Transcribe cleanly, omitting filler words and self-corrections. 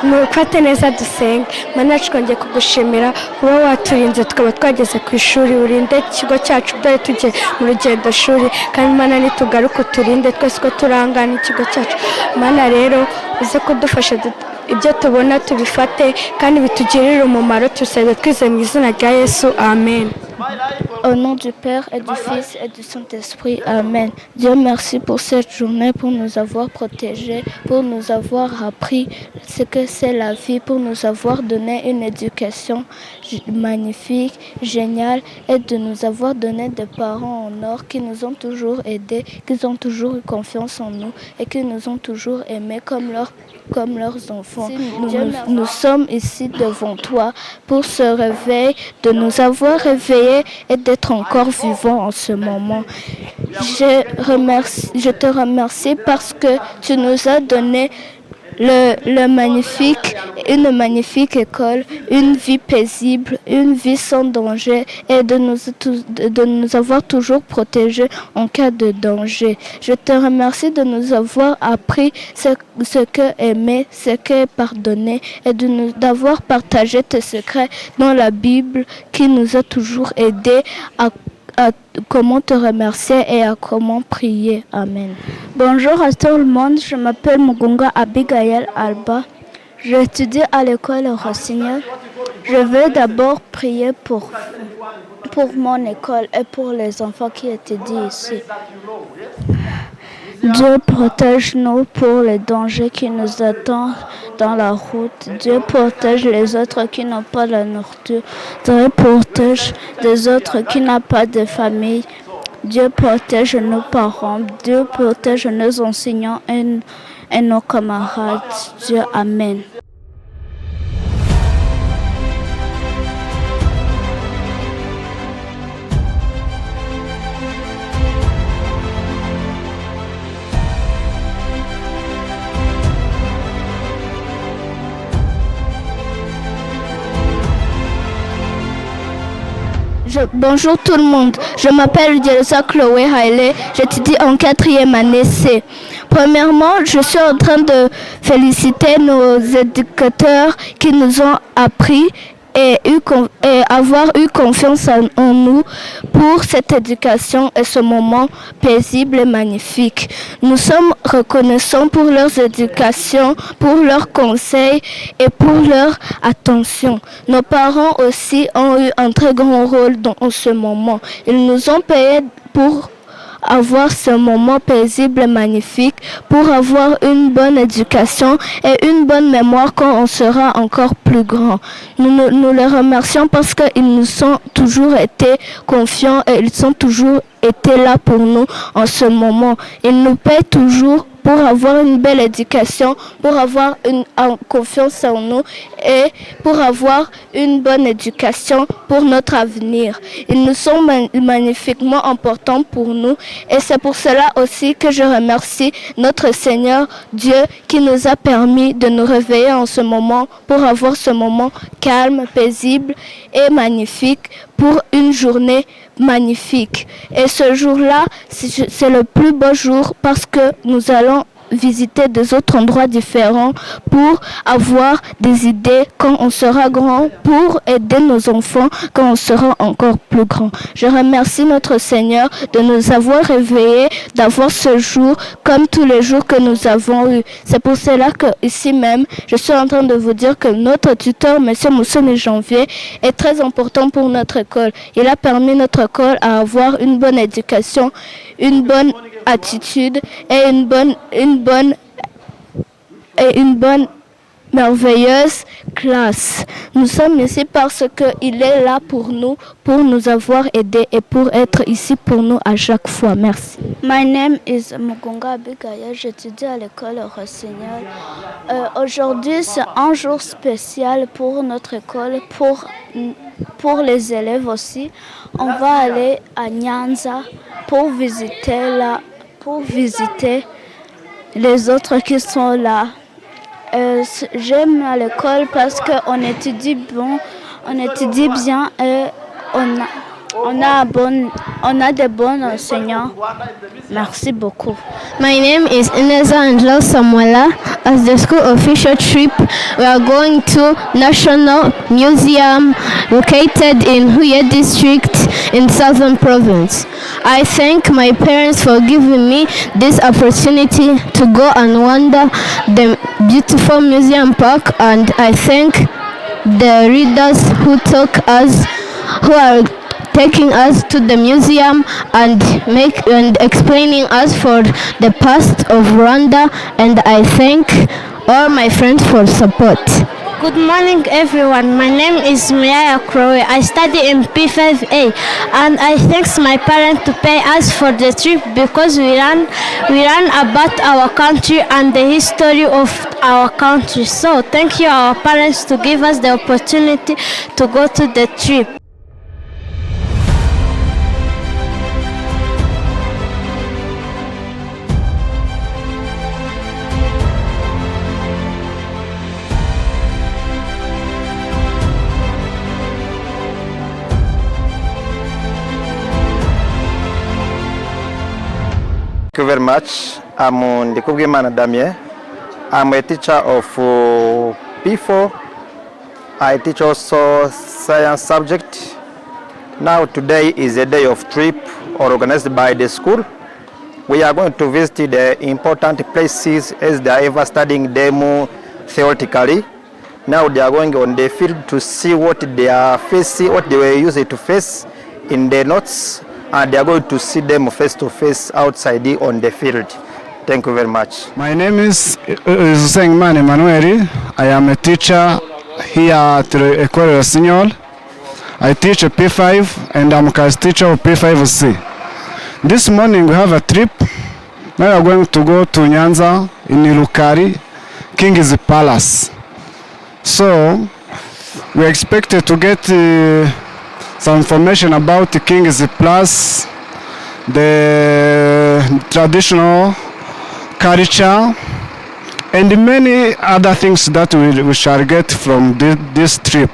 Mufate neza dusenge. Mana yacu twongeye kugushimira kuba waturinze tukaba twageze ku ishuri, urinde ikigo cyacu dore tugiye mu rugendo shuri, kandi Mana nitugaruka uturinde twese ko turangana ikigo cyacu. Mana rero uze kudufasha ibyo tubona tubifate kandi bitugirire umumaro, tusabe twizeye mu izina rya Yesu, amen. Au nom du Père et du Fils et du Saint-Esprit, amen. Dieu merci pour cette journée, pour nous avoir protégés, pour nous avoir appris ce que c'est la vie, pour nous avoir donné une éducation magnifique, géniale, et de nous avoir donné des parents en or qui nous ont toujours aidés, qui ont toujours eu confiance en nous et qui nous ont toujours aimés comme leurs enfants. Nous sommes ici devant toi pour ce réveil, de nous avoir réveillés et d'être encore vivants en ce moment. Je te remercie parce que tu nous as donné une magnifique école, une vie paisible, une vie sans danger et de nous avoir toujours protégés en cas de danger. Je te remercie de nous avoir appris ce que aimer, ce que pardonner et d'avoir partagé tes secrets dans la Bible qui nous a toujours aidés à comment te remercier et à comment prier. Amen. Bonjour à tout le monde, je m'appelle Mugunga Abigail Alba. J'étudie à l'école Rossignol. Je vais d'abord prier pour mon école et pour les enfants qui étudient ici. Dieu protège-nous pour les dangers qui nous attendent dans la route. Dieu protège les autres qui n'ont pas la nourriture. Dieu protège les autres qui n'ont pas de famille. Dieu protège nos parents. Dieu protège nos enseignants et nos camarades. Dieu, amen. Bonjour tout le monde, je m'appelle Dielsa Chloé Haile, j'étudie en 4e année C. Premièrement, je suis en train de féliciter nos éducateurs qui nous ont appris et avoir eu confiance en nous pour cette éducation et ce moment paisible et magnifique. Nous sommes reconnaissants pour leurs éducations, pour leurs conseils et pour leur attention. Nos parents aussi ont eu un très grand rôle dans ce moment. Ils nous ont payés pour avoir ce moment paisible et magnifique, pour avoir une bonne éducation et une bonne mémoire quand on sera encore plus grand. Nous les remercions parce qu'ils nous ont toujours été confiants et ils ont toujours été là pour nous en ce moment. Ils nous payent toujours pour avoir une belle éducation, pour avoir une confiance en nous et pour avoir une bonne éducation pour notre avenir. Ils nous sont magnifiquement importants pour nous et c'est pour cela aussi que je remercie notre Seigneur Dieu qui nous a permis de nous réveiller en ce moment pour avoir ce moment calme, paisible et magnifique pour une journée magnifique. Et ce jour-là, c'est le plus beau jour parce que nous allons visiter des autres endroits différents pour avoir des idées quand on sera grand, pour aider nos enfants quand on sera encore plus grand. Je remercie notre Seigneur de nous avoir réveillés, d'avoir ce jour comme tous les jours que nous avons eu. C'est pour cela que ici même, je suis en train de vous dire que notre tuteur, M. Moussoni Janvier, est très important pour notre école. Il a permis notre école à avoir une bonne éducation, une bonne attitude et une bonne merveilleuse classe. Nous sommes ici parce qu'il est là pour nous avoir aidés et pour être ici pour nous à chaque fois. Merci. My name is Mugunga Abigail, j'étudie à l'école Rossignol. Aujourd'hui, c'est un jour spécial pour notre école, pour les élèves aussi. On va aller à Nyanza pour visiter les autres qui sont là. J'aime à l'école parce qu'on étudie bien et On a de bons enseignants. Merci beaucoup. My name is Ineza Angel Samuela. As the school official trip, we are going to National Museum located in Huye district in Southern Province. I thank my parents for giving me this opportunity to go and wander the beautiful museum park, and I thank the readers who are taking us to the museum and explaining us for the past of Rwanda, and I thank all my friends for support. Good morning, everyone. My name is Miaya Crowe. I study in P5A, and I thanks my parents to pay us for the trip because we learn about our country and the history of our country. So thank you, our parents, to give us the opportunity to go to the trip. Thank you very much. I'm Ndikubwimana Damien. I'm a teacher of P4. I teach also science subject. Now today is a day of trip organized by the school. We are going to visit the important places as they are ever studying them theoretically. Now they are going on the field to see what they are facing, what they were using to face in the notes, and they are going to see them face to face outside on the field. Thank you very much. My name is Usengman Emmanuel. I am a teacher here at Ecole Rossignol. I teach a P5 and I'm a class teacher of P5C. This morning we have a trip. Now we are going to go to Nyanza in Ilukari, King's Palace. So we expected to get some information about the King's Palace, the traditional culture, and many other things that we shall get from this trip.